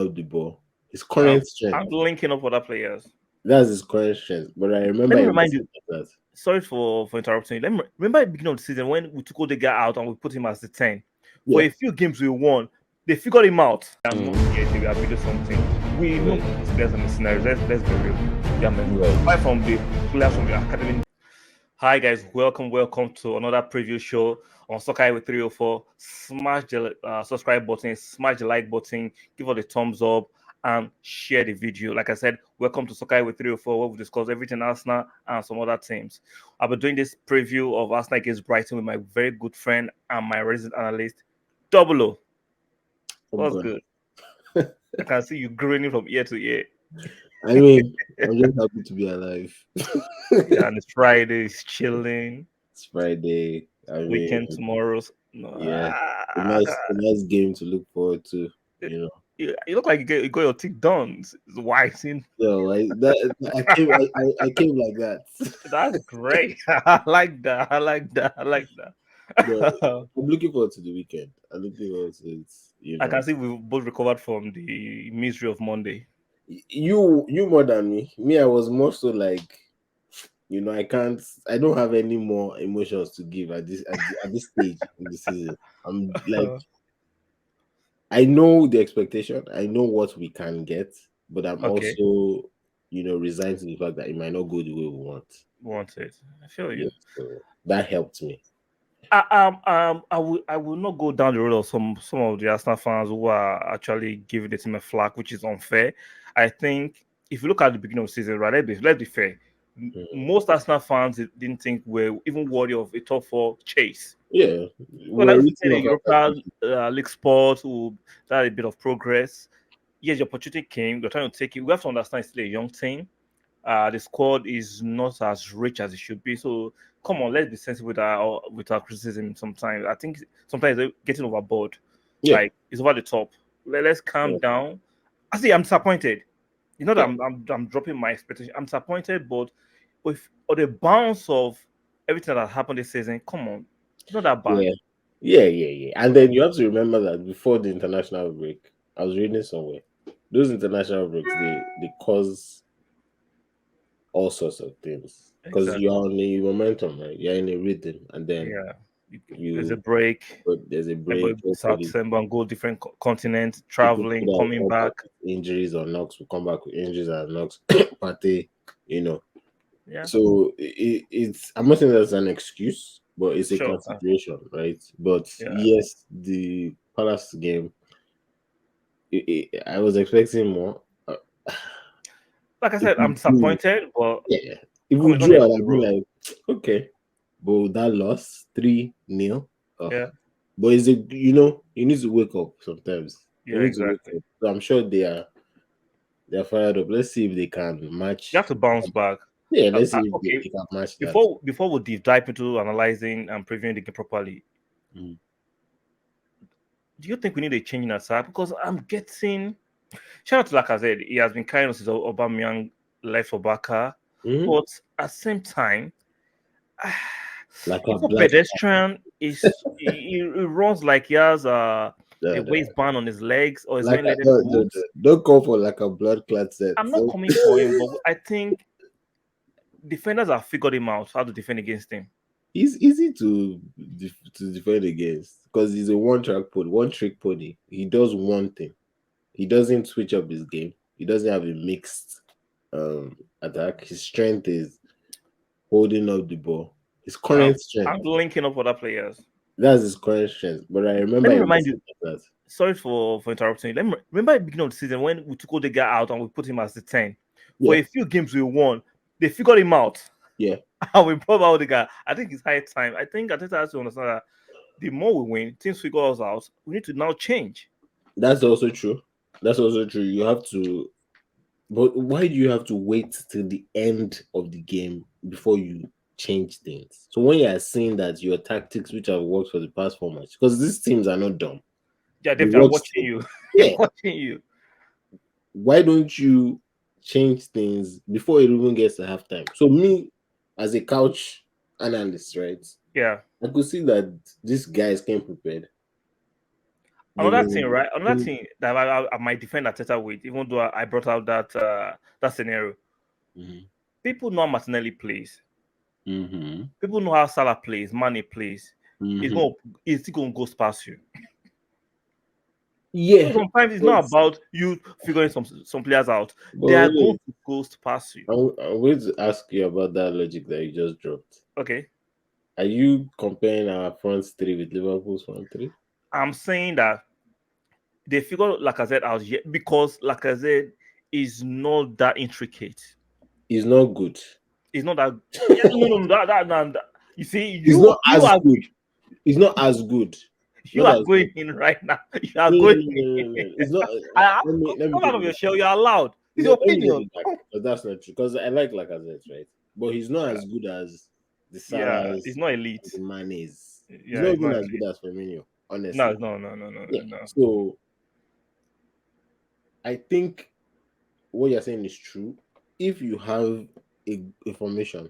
of the ball. His current I'm strength. linking up other players. That's his current strength. But I remember Let me him remind you. like that. Sorry for interrupting you. Remember at the beginning of the season when we took Odegaard out and we put him as the 10. For Yeah. a few games we won, they figured him out. I'm not Mm. here to rehabilitate something. We know Right. these players and the scenarios. Let's be real. Yeah, man. Right. Apart from the players from the academy. Hi guys, welcome to another preview show on Soccer with 304. Smash the subscribe button, smash the like button, give us a thumbs up, and share the video. Like I said, welcome to Soccer with 304, where we discuss everything Arsenal and some other teams. I'll be doing this preview of Arsenal against Brighton with my very good friend and my resident analyst, Double O. I'm What's good. good? I can see you grinning from ear to ear. I mean, I'm just happy to be alive. Yeah, and it's Friday, it's chilling. It's Friday. I Weekend mean, tomorrow. No, yeah, a nice game to look forward to. You know. you look like you got your teeth done. It's whiting. So I came like that. That's great. I like that. I like that. I like But that. I'm looking forward to the weekend. I'm looking forward to it. You I can know, see we've both recovered from the misery of Monday. you more than me. Me, I was more so like, I don't have any more emotions to give at this stage in the season. I'm like, I know the expectation. I know what we can get, but I'm Okay, also, resigned to the fact that it might not go the way we want. want it. I feel you. Yeah, so that helped me. I will not go down the road of some of the Arsenal fans who are actually giving the team a flack, which is unfair. I think if you look at the beginning of the season, right, let's be fair. Mm. Most Arsenal fans didn't think we're even worthy of a top four chase. Yeah, Well, we're like we written said, in off after. Europa League sports, who that a bit of progress. Yes, the opportunity came. We're trying to take it. We have to understand it's still a young team. The squad is not as rich as it should be. So come on, let's be sensible with our criticism. Sometimes I think sometimes they're getting overboard. Yeah, Like it's over the top. Let's calm yeah, down. I see. I'm disappointed. You know that yeah, I'm dropping my expectation. I'm disappointed, but with on the bounce of everything that happened this season, come on, it's not that bad. yeah, yeah. And then you have to remember that before the international break, I was reading somewhere. Those international breaks, they cause all sorts of things because you Exactly. are on a momentum, right? You're in a rhythm, and then Yeah. There's a you break. but there's a Everybody break. goes out Hopefully, December and go different continents, people traveling, that will coming come back back. with injuries or knocks will come back with injuries and knocks. Party, you know. Yeah, So it's I'm not saying that's an excuse, but it's a sure. consideration, right? But Yeah. yes, the Palace game, I was expecting more. Like I If said, we I'm drew, disappointed, but yeah, if come we on, it's not the drew, end of I'd the be road. like, okay, but that loss 3-0. Yeah. But you need to wake up sometimes. You Yeah, need to wake exactly. up. So I'm sure they are fired up. Let's see if they can You match. have to bounce back. Yeah, let's see if Okay, they can match that. before we deep dive into analyzing and previewing the game properly, Mm. do you think we need a change in attack? Because I'm getting shout out to Lacazette. He has been kind of since Aubameyang left for Barca, Mhm. but at the same time, Like a it's not blood. pedestrian. He runs like he has a The, waistband on his legs or he's like wearing a, leather the, boots. don't call for like a blood clot set. I'm not So coming for him, but I think defenders have figured him out how to defend against him. he's easy to defend against because he's a one trick pony. He does one thing. He doesn't switch up his game. He doesn't have a mixed attack. His strength is holding up the ball. His Um, current strength. I'm linking up other players. That's his current strength. But I Let remember me him remind saying you. that. Sorry for interrupting you. Remember at the beginning of the season when we took Odegaard out and we put him as the 10. For Yeah, a few games we won, they figured him out. yeah. And we brought out Odegaard. I think it's high time. I think Ateta has to understand that the more we win, teams figure us out. We need to now change. That's also true. That's also true. You have to, but why do you have to wait till the end of the game before you change things? So when you are seeing that your tactics, which have worked for the past 4 months, because these teams are not dumb, Yeah, they David, I'm watch. watching you. I'm Yeah, watching you. why don't you change things before it even gets to halftime? So me, as a couch analyst, right, Yeah. I could see that these guys came prepared. Another thing, right? Another thing that I might defend Arteta with, even though I brought out that scenario. Mm-hmm. People know how Martinelli plays. Mm-hmm. People know how Salah plays, Mane plays. Mm-hmm. It's still gonna go past you. Yeah, So sometimes it's not about you figuring some players out. They but are going wait, to ghost past you. I'm going to ask you about that logic that you just dropped. Okay. Are you comparing our front three with Liverpool's front three? I'm saying that they figured Lacazette out yet because Lacazette is not that intricate. It's not good. It's not that. Yeah, no. That. You see, It's not you as are good. It's not as good. you Not are as going good. in right now. You are No, no, going no, no, in. no, no. It's not. Let me Come out take of your it. shell. You are allowed. It's No, your let me take opinion. it back because that's not true. Because I like Lacazette, right? But he's not as good as the Yeah, it's Salahs not and elite. the Manes. He's Yeah, not it's even not as good elite. as Firmino, No, honestly. Yeah. no. So I think what you're saying is true. If you have a formation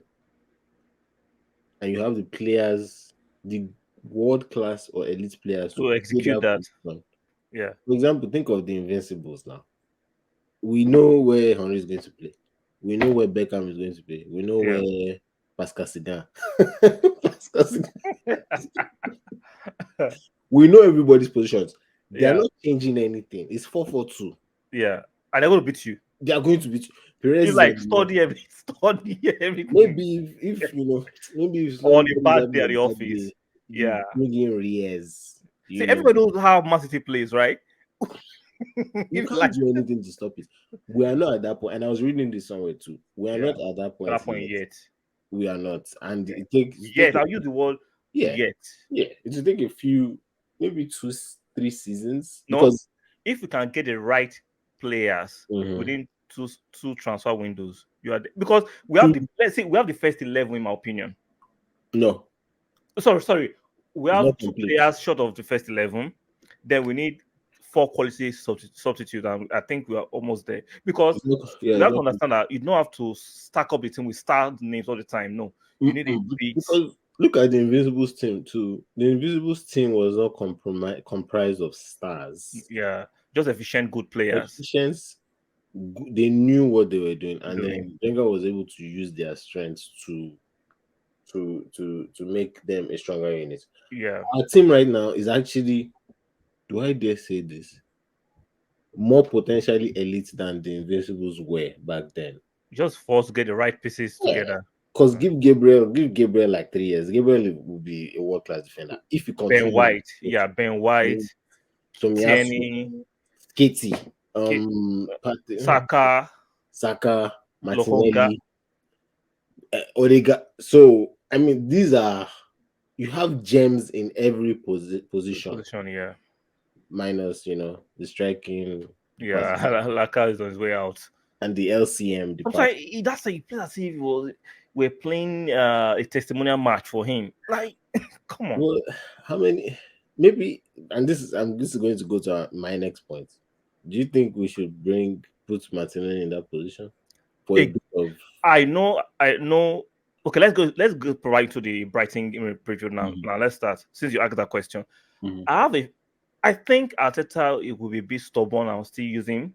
and you have the players, the world class or elite players to To play execute that that. position. Yeah. For example, think of the Invincibles now. We know where Henry is going to play. We know where Beckham is going to play. We know Yeah. where Pascal Sigan. Pascal Sigan. We know everybody's positions. They are Yeah. not changing anything. It's 4-4-2. Yeah. And they're going to beat you. They are going to be. Perez You is on like the left. study everything. Maybe if maybe if On a somebody's bad having day a at the bad office. day, you Yeah. bring in Reyes. See, You know, everybody knows how Man City plays, right? you If can't like do anything to stop it. We are not at that point, and I was reading this somewhere too. We are yeah, not at that at point that point yet. yet. We are not, and Yeah. it takes Yet, I'll use the word yeah, yet. yeah. It will take a few, maybe 2-3 seasons No, because if we can get the right players Mhm. within two transfer windows, you are because we have two, the let's say we have the first 11 in my opinion. no, Sorry, we it's have not two complete. players short of the first 11. Then we need four quality substitutes, and I think we are almost there because It's not, yeah, we it's have to not. understand that you don't have to stack up the team with star names all the time. No, you need a bit. Because look at the Invisibles team too. The Invisibles team was not comprised of stars. Yeah, just efficient, good players Politicians, they knew what they were doing, and doing. then Wenger was able to use their strengths to make them a stronger unit. Yeah, Our team right now is actually, do I dare say this, more potentially elite than the Invincibles were back then. just for us to get the right pieces Yeah. together. Because give Gabriel like 3 years. Gabriel will be a world class defender if he Ben continues. White, yeah, Ben White, Tomiyasu, Tierney, Katie, Ki- Partey, Saka, Saka, Lokonga. Martinelli, Odega. So I mean, these are, you have gems in every position, Position, yeah. minus the striking Yeah, department Laka is on his way out. and the LCM I'm department. sorry, that's like he plays as if we're playing a testimonial match for him. Like, come on. Well, how many? Maybe, and this is going to go to my next point. Do you think we should put Martinelli in that position for a Hey, bit of? I know. Okay, let's go provide to the Brighton preview now. Mhm, Now let's start. Since you asked that question, mhm, I think Arteta it will be a bit stubborn and still use him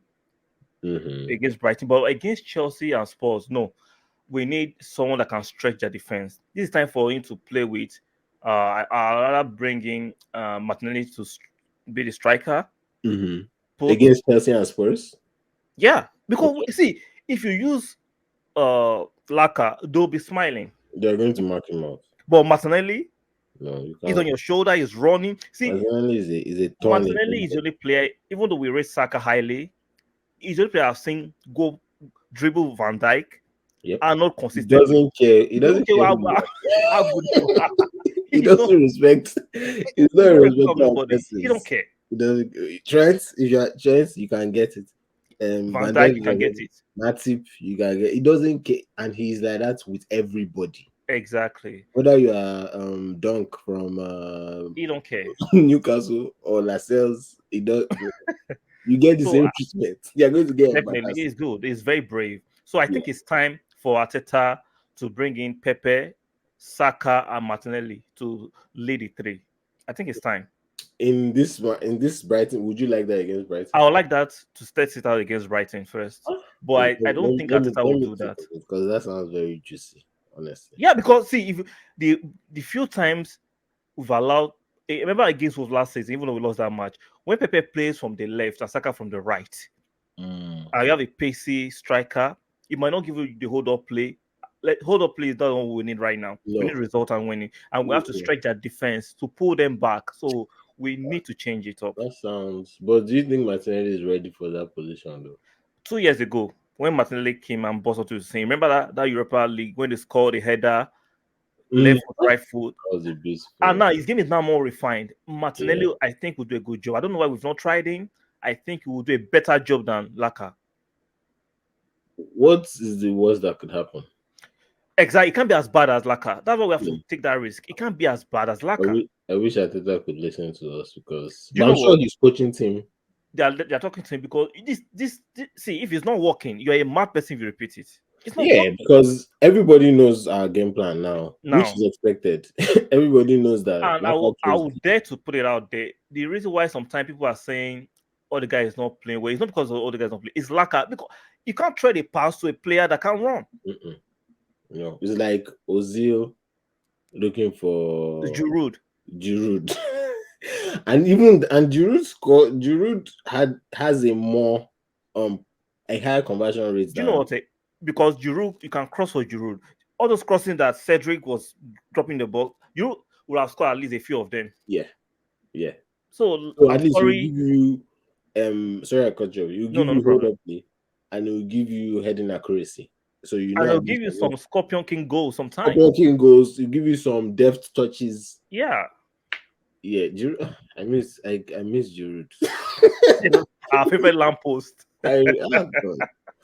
mhm, against Brighton, but against Chelsea and Spurs, no. We need someone that can stretch their defense. This is time for him to play with. I'll rather bring in Martinelli to be the striker. mhm. Put Against Chelsea and Spurs. yeah, because Okay, see, if you use Laka, they'll be smiling. they're going to mark him out. But Martinelli No, you is on can't. your shoulder, is running. See, Martinelli is a thorn in Martinelli is the the only player, even though we rate Saka highly, he's the only player I've seen go dribble Van Dijk Yep. and not He consistently. doesn't care. He He don't doesn't care care how, who you how good you are. He He's not, doesn't respect. He's he not a don't respect respecter of nobody. He don't persons. care. He doesn't. Trent, if you're Trent, you can get it. Van Van Dijk, Dijk, you can get it. Matip, you can get. He doesn't care, and he's like that with everybody. Exactly. Whether you are Dunk from He don't care. Newcastle or Lascelles, he does. You get the So same treatment. You're going to get definitely, embarrassed. he's good. He's very brave. So I Yeah. think it's time for Arteta to bring in Pepe, Saka, and Martinelli to lead the three. I think it's time. in this Brighton, would you like that against I Brighton? would like that to test it out against Brighton first, Ah, but I don't think Arteta let will me do think that. of it because that sounds very juicy, honestly. Yeah, because see, if the few times we've allowed, remember against Wolves last season, even though we lost that match, when Pepe plays from the left and Saka from the right, Mm, and you have a pacey striker, it might not give you the hold up play. Like hold up play is not what we need right now. We need no. result and winning, and we have to Mm-mm. stretch that defense to pull them back. So we need to change it up. That sounds. But do you think Martinelli is ready for that position though? 2 years ago, when Martinelli came and bust onto the scene, remember that Europa League when they scored a header, Mm, left foot, right foot, that was a and beautiful. now his game is now more refined. Yeah. Martinelli, I think, will do a good job. I don't know why we've not tried him. I think he will do a better job than Laka. What is the worst that could happen? Exactly, it can't be as bad as Laka. That's why we have Yeah. to take that risk. It can't be as bad as Laka. I wish Ateta could listen to us because, Do you but know I'm sure what? his coaching team. They're talking to him because this see, if it's not working, you're a mad person if you repeat it. It's not Yeah, working because everybody knows our game plan now, which now. is expected. Everybody knows that. And I will dare to put it out there. The reason why sometimes people are saying all the guy is not playing well, it's not because all the guys not playing. It's Laka because you can't trade a pass to a player that can run. Mm-mm. No, it's like Ozil looking It's for Giroud. Giroud. And Giroud has a higher conversion rate Do you know than. what? Because Giroud, you can cross for Giroud. All those crossing that Cedric was dropping the ball, Giroud would have scored at least a few of them. Yeah, yeah. So So I'm at least he'll sorry. give you sorry I cut you. He'll No, give no, no you hold problem. up play and he'll give you heading accuracy. So And they'll at give least you some Scorpion King goals sometimes. blocking goals, he'll give you some deft touches. Yeah. Yeah, Giroud, I miss Giroud. You know, our favorite lamppost. God.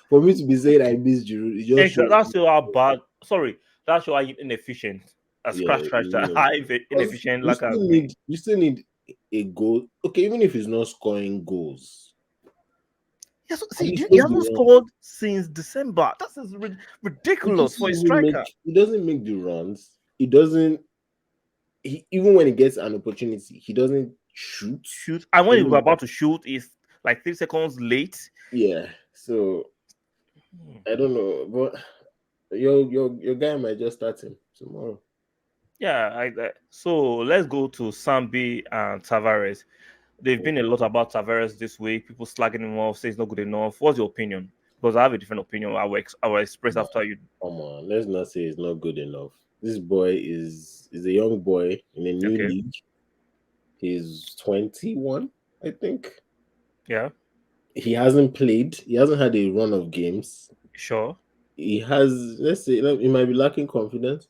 For me to be saying I miss Giroud, it just Exactly. shows. That's how bad. Sorry, that's how inefficient. A Yeah, scratch that high because inefficient like has been. you still need a goal. Okay, even if he's not scoring goals, Yes, at see, least he make the hasn't run. scored since December. That is He ridiculous doesn't for a even striker. make. He doesn't make the runs. He doesn't. Even when he gets an opportunity, he doesn't shoot. Shoot, and when he was Doesn't- about to shoot, is like 3 seconds late. Yeah. So I don't know, but your guy might just start him tomorrow. Yeah, so let's go to Sambi and Tavares. They've been a lot about Tavares this week. People slagging him off, say it's not good enough. What's your opinion? Because I have a different opinion. I will express No, after you. come on, let's not say it's not good enough. This boy is a young boy in a new Okay. league. He's 21, I think. Yeah. He hasn't played. He hasn't had a run of games. Sure. He has, let's say, he might be lacking confidence,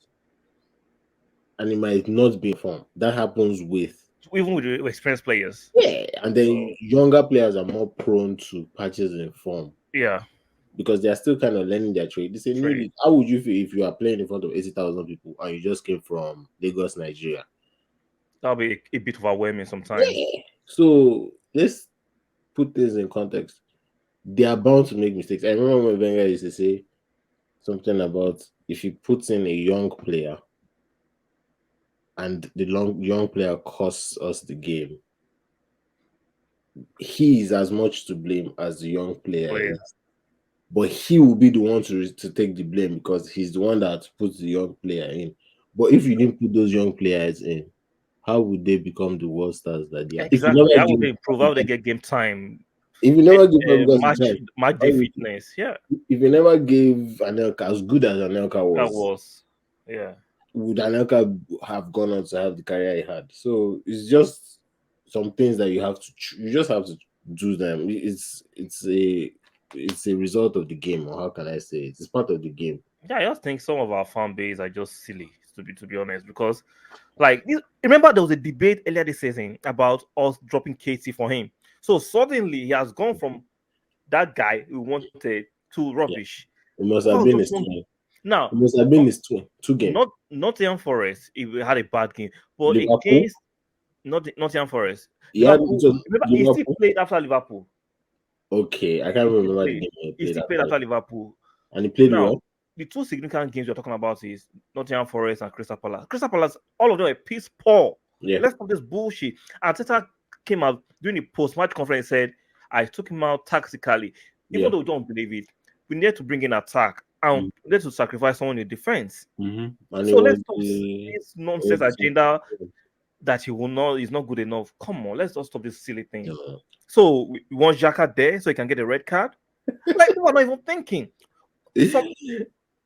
and he might not be in form. That happens with. Even with the experienced players. Yeah, and So then younger players are more prone to patches in form yeah, because they are still kind of learning their trade. It's a new trade. league. How would you feel if you are playing in front of 80,000 people and you just came from Lagos, Nigeria? That'll be a bit overwhelming sometimes. Yeah. So let's put this in context. They are bound to make mistakes. I remember when Wenger used to say something about if you put in a young player and the young player costs us the game, he is as much to blame as the young player Player. is. But he will be the one to take the blame because he's the one that puts the young player in. But if you didn't put those young players in, how would they become the world stars that they are? Exactly. How would they improve? How would they get game time? If you never give Fabregas the time, Match how day would fitness. Yeah, if you never gave Anelka as good as Anelka that was, was. Yeah. would Anelka have gone on to have the career he had? So it's just some things that you just have to do them. It's a result of the game, or how can I say it? It's part of the game. Yeah, I just think some of our fan base are just silly, to be honest, because like remember there was a debate earlier this season about us dropping KT for him. So suddenly he has gone from that guy we wanted to Yeah. rubbish. It must People have have been just his want twin. now It must have been his twin. Two games. not Nottingham Forest he had a bad game, but Liverpool. against Nottingham Forest, It was remember he still Liverpool. played after Liverpool. Okay, I can't He still remember the played. game he He played still played after, after Liverpool. and he played Now, well. the two significant games we're talking about is Nottingham Forest and Crystal Palace. Crystal Palace, all of them are piss poor. Yeah. Let's stop this bullshit. Arteta came out during the post-match conference and said, I took him out tactically. Even Yeah. though we don't believe it, we need to bring in attack and we need to sacrifice someone in defense. And it So let's was stop the this nonsense agenda that is not good enough. Come on, let's just stop this silly thing. So we want Xhaka there so he can get a red card. Like people are not even thinking. Some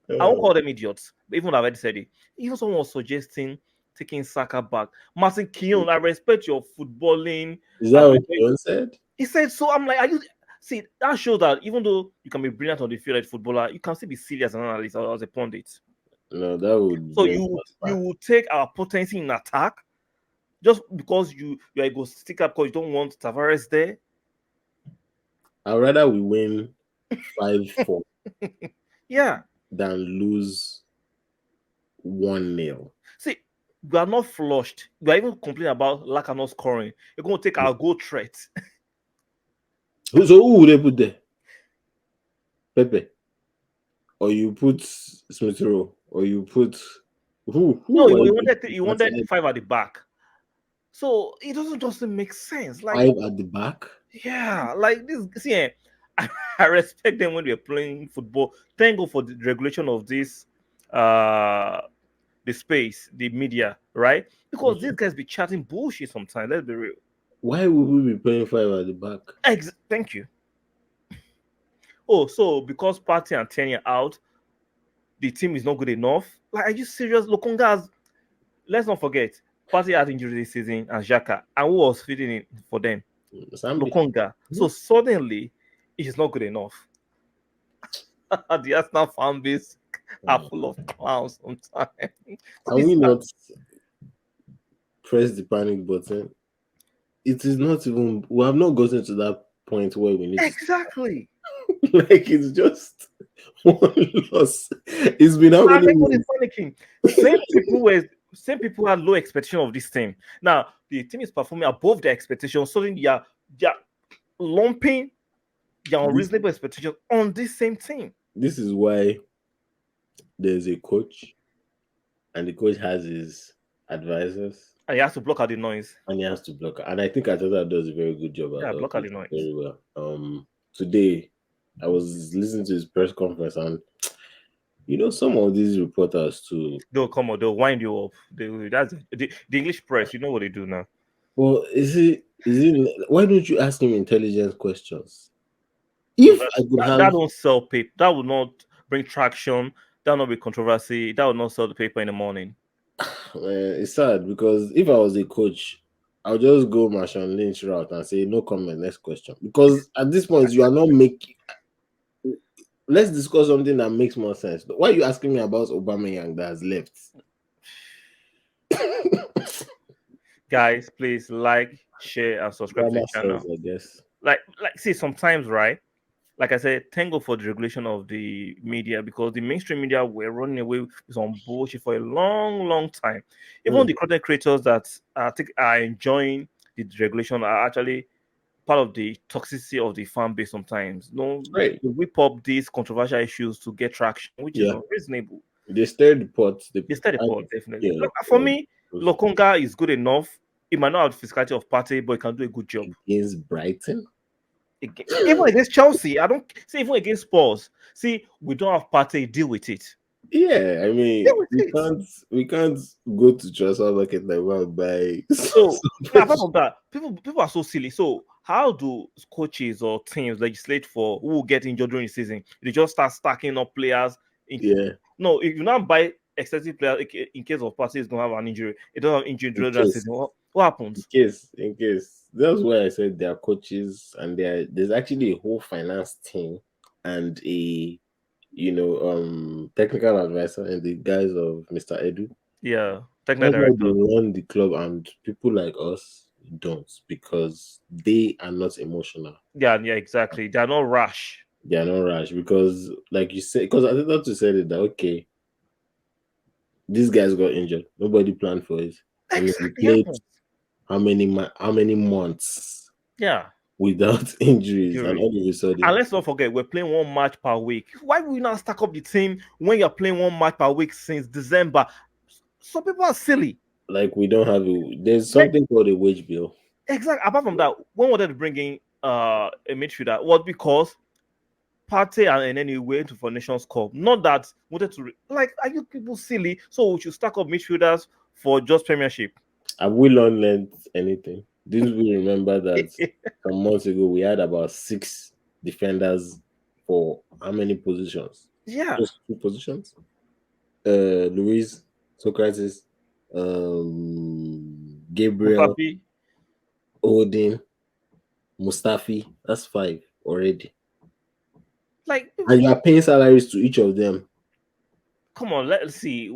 I won't call them idiots, but even I've already said it. Even someone was suggesting taking Saka back. Martin Keown, I respect your footballing. Is that what John said? He said so. I'm like, are you see that shows that even though you can be brilliant on the field as a footballer, you can still be silly as an analyst or as a pundit. No, that would So bring you us back. will take our potency in attack just because you're egoistic because you don't want Tavares there. I'd rather we win 5-4 Yeah. than lose 1-0. See, we are not flushed. We are even complaining about lack of not scoring. You're going to take our goal threat. So who would they put there? Pepe, or you put Smith Rowe, or you put who? No, are you wanted 5 at the back. So it doesn't just make sense. Like 5 at the back. Yeah, like this. See, I respect them when they're playing football. Thank God for the regulation of this, the space, the media, right? Because these guys be chatting bullshit sometimes. Let's be real. Why would we be playing 5 at the back? Thank you. Oh, so because Partey and Tenny are out, the team is not good enough. Like, are you serious? Lokonga's. Let's not forget, Partey had injury this season and Xhaka, and who was fitting in for them? Lokonga. So suddenly, it's not good enough. The Arsenal fan base are full of clowns sometimes. Can we not press the panic button? It is not even. We have not gotten to that point where we need exactly. Like it's just one loss. It's been how many months? Panicking. Same people had low expectation of this team. Now the team is performing above their expectations. Suddenly you're lumping your unreasonable expectations on this same team. This is why there's a coach, and the coach has his advisors, and he has to block out the noise. And he has to block. And I think Arteta does a very good job at block out the noise very well. Today I was listening to his press conference, and some of these reporters too. They'll come on, they'll wind you up. That's the English press. You know what they do now. Well, is it? Why don't you ask him intelligent questions? If I could that don't sell paper, that would not bring traction. That will not be controversy. That would not sell the paper in the morning. It's sad because if I was a coach, I'll just go Marshawn Lynch route and say no comment, next question. Because at this point, you are not making. Let's discuss something that makes more sense. Why are you asking me about Aubameyang that has left? Guys, please like, share, and subscribe to the channel. I guess. Like, see, sometimes, right? Like I said, thank God for the regulation of the media, because the mainstream media were running away with some bullshit for a long, long time. Even the content creators that I think are enjoying the regulation are actually part of the toxicity of the fan base sometimes. They whip up these controversial issues to get traction, which is unreasonable. They stir the pot. They stir the pot, definitely. For me, Lokonga is good enough. He might not have the physicality of Partey, but he can do a good job. Against Brighton? Even against Chelsea, I don't see. Even against Spurs, see, we don't have Partey. Deal with it. Yeah, I mean, we can't go to transfer market like well by. So apart from that, people are so silly. So how do coaches or teams legislate for who will get injured during the season? They just start stacking up players. No, if you not buy excessive players in case of Partey is going to have an injury, it don't have injury during that season. What happens? In case. That's why I said there are coaches, and there's actually a whole finance team and a technical advisor and the guys of Mr. Edu. Yeah, technical director. They run the club, and people like us don't, because they are not emotional. Yeah, exactly. They are not rash. They are not rash because, like you said, because I thought you said it that okay, these guys got injured. Nobody planned for it. Exactly. We played how many months? Yeah. Without injuries, and all of a sudden. And let's not forget, we're playing one match per week. Why would we not stack up the team when you're playing one match per week since December? Some people are silly. Like we don't have there's something called a wage bill. Exactly. Apart from that, when wanted to bring in a midfielder was because Partey and any way to for Nations Cup. Not that wanted to like, are you people silly? So we should stack up midfielders for just Premiership. Have we not learned anything? Didn't we remember that some months ago we had about 6 defenders for how many positions? Yeah, Just 2 positions. Luis, Socrates, Gabriel, Mustafi. Odin, Mustafi. That's 5 already. Like, And you are paying salaries to each of them. come on, let's see.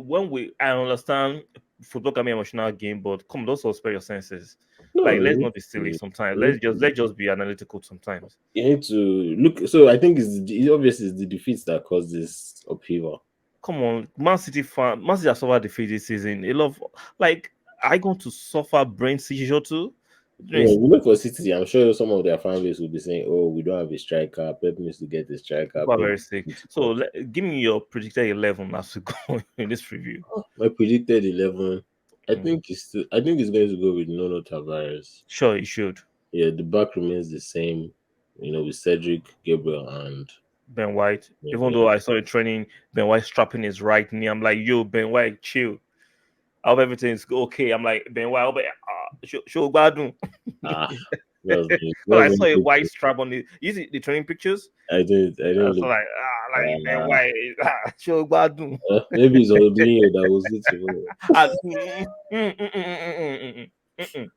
I understand football can be an emotional game, but come on, don't suspend your senses. No, Like, let's you not be silly need sometimes. to, Let's just be analytical sometimes. you need to look. So I think obviously it's the defeats that caused this upheaval. Come on, Man City have suffered defeat this season. A lot of, like, are you going to suffer brain seizure too? You know, Yeah, it's we look for City. I'm sure some of their fan base will be saying, "Oh, we don't have a striker. Pep needs to get a striker. people are Pep very sick. needs to So cut." give me your predicted 11 as we go in this review. My predicted 11. Mm. I think it's going to go with Nono Tavares. Sure, you should. Yeah, the back remains the same. With Cedric, Gabriel, and Ben White. Even yeah. though I saw in training Ben White strapping his right knee, I'm like, yo, Ben White, chill. I hope everything's okay. I'm like, Ben White, I hope show badun. Ah, that Because I was saw a white only strap on the. You see the training pictures? I didn't So look. like Ben Uh, White, show badun. Maybe it's Odinho that was it. And, mm.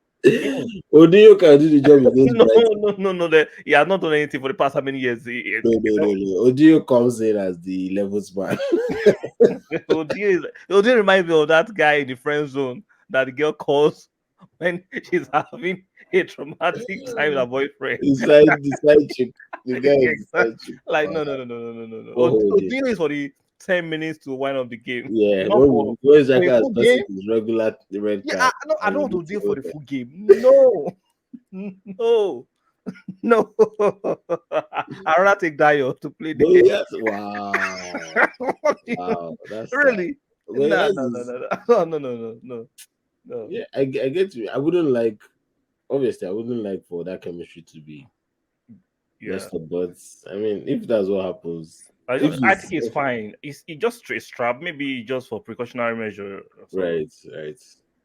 Odinho can do the job against No, Brighton. no, no, no. He has not done anything for the past how many years? No, no, no, no. Odinho comes in as the 11th man. Odie reminds me of that guy in the friend zone that the girl calls when she's having a traumatic time with her boyfriend. The side chick. The guy is the Exactly. side chick. Like, Wow. no. What hold it? Odie is for the 10 minutes to wind up the game, Yeah, not when for Xhaka a has full gotten game. his regular red Yeah, card, I and don't you want to see deal for what the full game. No, no, no. I'd rather take Dio to play but the. yes, wow, wow, that's sad. Really? But No, yes, no, no, no, no, no, no, no, no, no. yeah, I get you. I wouldn't like, obviously, I wouldn't like for that chemistry to be Yeah, messed up. But I mean, if that's what happens, if I think it's it's fine. It's just straight strap, maybe just for precautionary measure. So right, right.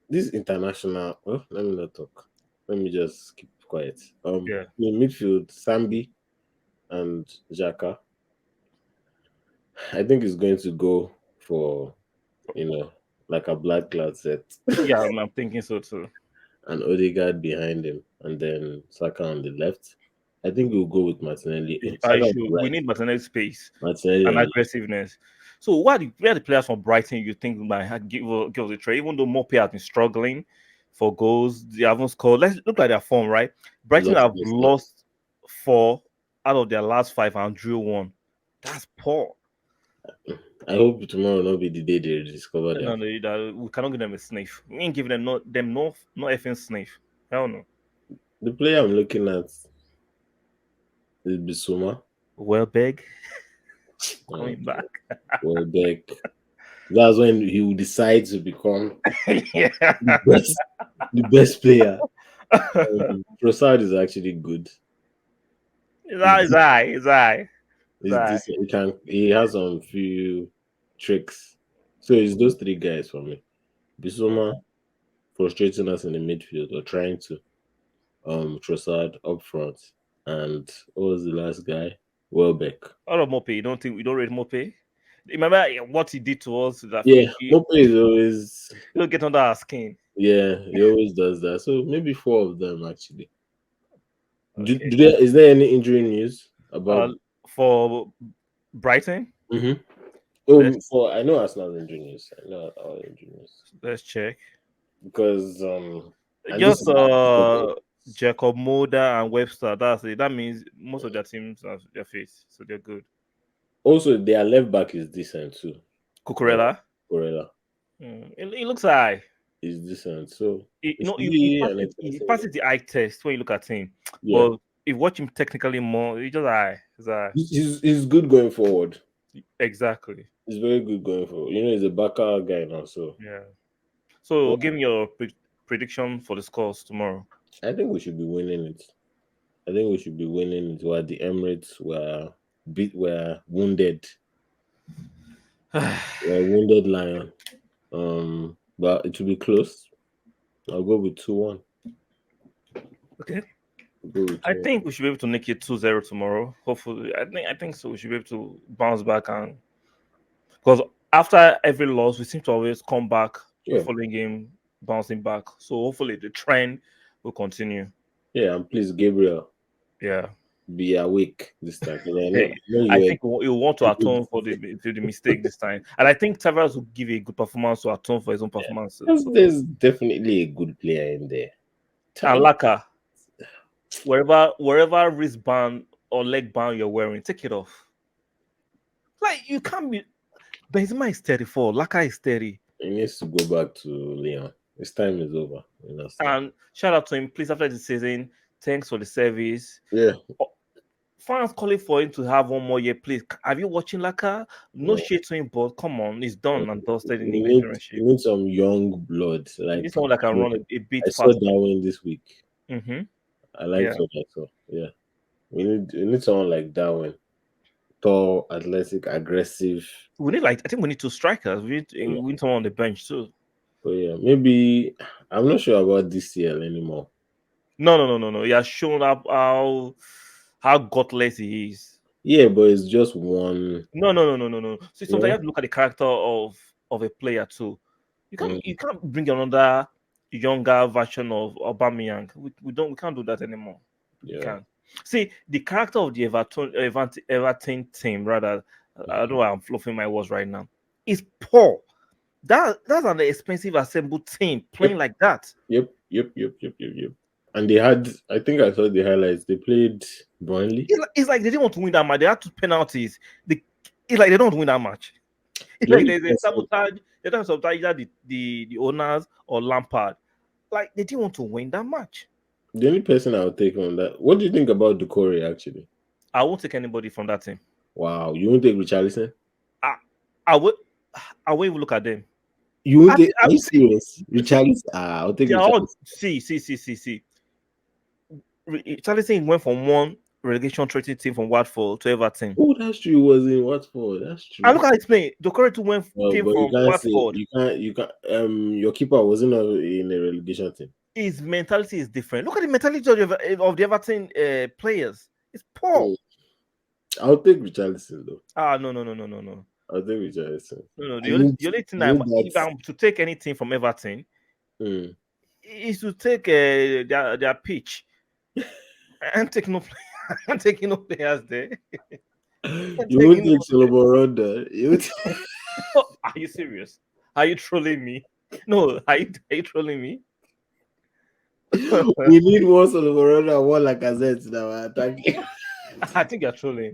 This international. Well, let me not talk. Let me just keep quiet. yeah. In midfield, Sambi and Xhaka. I think it's going to go for like a black cloud set Yeah, I'm thinking so too. and Odegaard behind him, and then Saka on the left. I think we'll go with Martinelli. I Saka on should. the We right, need Martinez space Martinelli and on left. aggressiveness. So, where are the players from Brighton you think might give us a try? Even though Mope has been struggling for goals, they haven't scored. Let's look at their form, right? Brighton Lost have Messi. lost 4 out of their last 5 and drew 1. That's poor. I hope tomorrow will not be the day they discover their. No, no, we cannot give them a sniff. We ain't giving them no effing sniff. Hell no. The player I'm looking at is Bissouma. Welbeck Uh, coming back. Welbeck. That's when he will decide to become Yeah. best, the best player. Trossard is actually good. His eye, his eye, his He's eye. decent. He has some few tricks. So it's those 3 guys for me. Bissouma frustrating us in the midfield or trying to. Trossard up front. And what was the last guy? Welbeck. Out of Mope, we don't rate Mope? Remember what he did to us? That Yeah, he Mope is always don't get under our skin. he always does that. So maybe 4 of them actually. Okay. Is there any injury news Uh, about for Brighton, Mhm. let's For I know Arsenal's injury news. I know our injury news. let's check. Because and this Just is Jacob Mulder and Webster. That's it. That means most of their teams are their fit, so they're good. also their left back is decent too. Uh, Cucurella, Corella it looks high. is decent, so It, it no, should be an he interesting passes game. the eye test when you look at him, Yeah, but if you watch him technically more, he just high. It's high. he's good going forward. Exactly. He's very good going forward. He's a backup guy now, so Yeah. So give me your prediction for the scores tomorrow. I think we should be winning it. I think we should be winning it. While the Emirates were wounded, were wounded lion. But it will be close. I'll go with 2-1. Okay. I'll go with I 2-1. think we should be able to make it 2-0 tomorrow. Hopefully. I think so. We should be able to bounce back, and because after every loss, we seem to always come back the Yeah, following game, bouncing back. So hopefully the trend will continue. yeah. And please, Gabriel, Yeah. be awake this time. 'Cause Hey, I know I you're think you want to atone for the mistake this time, and I think Tavares will give a good performance to atone for his own performance. So, there's definitely a good player in there. and Time. Laka, wherever wristband or leg band you're wearing, take it off. Like you can't be. Benzema is 34. Laka is 30. He needs to go back to Leon. His time is over. And shout out to him, please. After the season, thanks for the service. Yeah. Fans calling for him to have 1 more year, please. Have you watching Laka? No No. shade to him, but come on, it's done and dusted in We English need Premiership. we need some young blood. You need Like someone that can run a I bit saw faster. Darwin this week. Mm-hmm. I liked Yeah. what I saw. Yeah. We need someone like Darwin. Tall, athletic, aggressive. I think we need 2 strikers. We need someone on the bench too. But yeah, maybe I'm not sure about DCL anymore. No. He has shown up how gutless he is. Yeah, but it's just one. No. See, sometimes you No, have to look at the character of a player too. You can't Mm, you can't bring another younger version of Aubameyang. We can't do that anymore. We yeah. can't. See the character of the Everton team. Rather, I don't know why I'm fluffing my words right now. Is poor. That's an expensive assembled team playing like that. Yep. And they had, I think I saw the highlights. They played Burnley. It's like they didn't want to win that match. They had 2 penalties. It's like they don't want to win that match. It's The like only there's a person, sabotage. They don't sabotage either the owners or Lampard. Like they didn't want to win that match. the only person I'll take on that. What do you think about Decore actually? I won't take anybody from that team. Wow, you won't take Richarlison? I, I would. I won't even look at them. You won't take? Are I you see, serious? Richarlison? I'll take they are all Richarlison. see. Charlie went from one relegation threatening team from Watford to Everton. Oh, that's true. He was in Watford. That's And true. look at it playing. Dokore too came But you from can't say Watford. you can't. Your keeper wasn't in a relegation team. His mentality is different. Look at the mentality of the Everton players. It's poor. Oh, I'll take Richarlison though. No. I'll take Richarlison. No. I The only thing need if I'm to take anything from Everton Mm. is to take their pitch. I'm taking no players. I'm taking no players there. You won't take Solomon Ronda. Are you serious? Are you trolling me? No, are you trolling me? We need one Solomon Ronda and one Lacazette now attacking. I think you're trolling.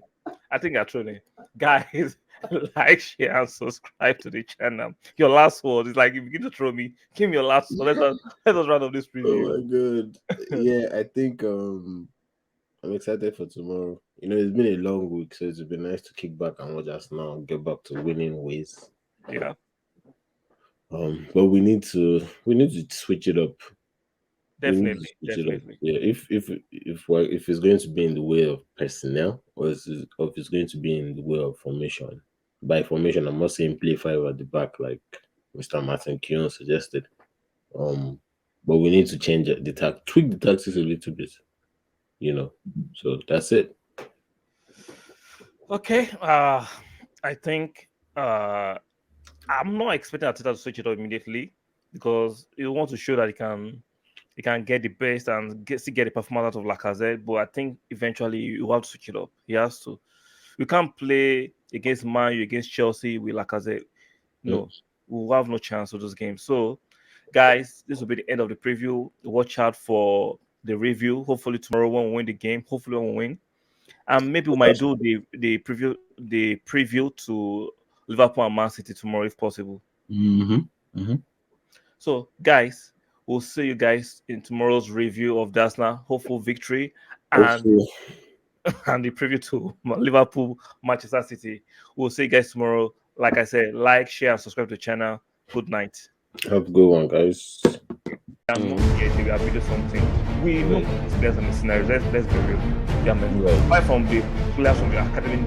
Guys, like, share, and subscribe to the channel. Your last word is like, if you begin to troll me, give me your last word. Let us round up this preview. Oh my god. Yeah, I think I'm excited for tomorrow. It's been a long week, so it's been nice to kick back and watch us now get back to winning ways. Yeah. But we need to switch it up. Definitely. Yeah, if it's going to be in the way of personnel or if it's going to be in the way of formation. By formation, I'm not saying play 5 at the back like Mr. Martin Keown suggested. But we need to change tweak the tactics a little bit. So that's it. Okay. I think I'm not expecting Arteta to switch it up immediately because he wants to show that he can get the best and get the performance out of Lacazette. But I think eventually you have to switch it up. He has to. We can't play against Man U, against Chelsea with Lacazette. No, we'll have no chance of those games. So, guys, this will be the end of the preview. Watch out for the review. Hopefully tomorrow when we win the game. Hopefully when we win. And maybe we might do the preview to Liverpool and Man City tomorrow if possible. So, guys, we'll see you guys in tomorrow's review of Arsenal. Hopeful victory and the preview to Liverpool, Manchester City. We'll see you guys tomorrow. Like I said, like, share, and subscribe to the channel. Good night. Have a good one, guys. I'm not here. We are building something. We know Right. these players and the scenarios. Let's be real. Yeah, man. Right. Apart from the players from the academy.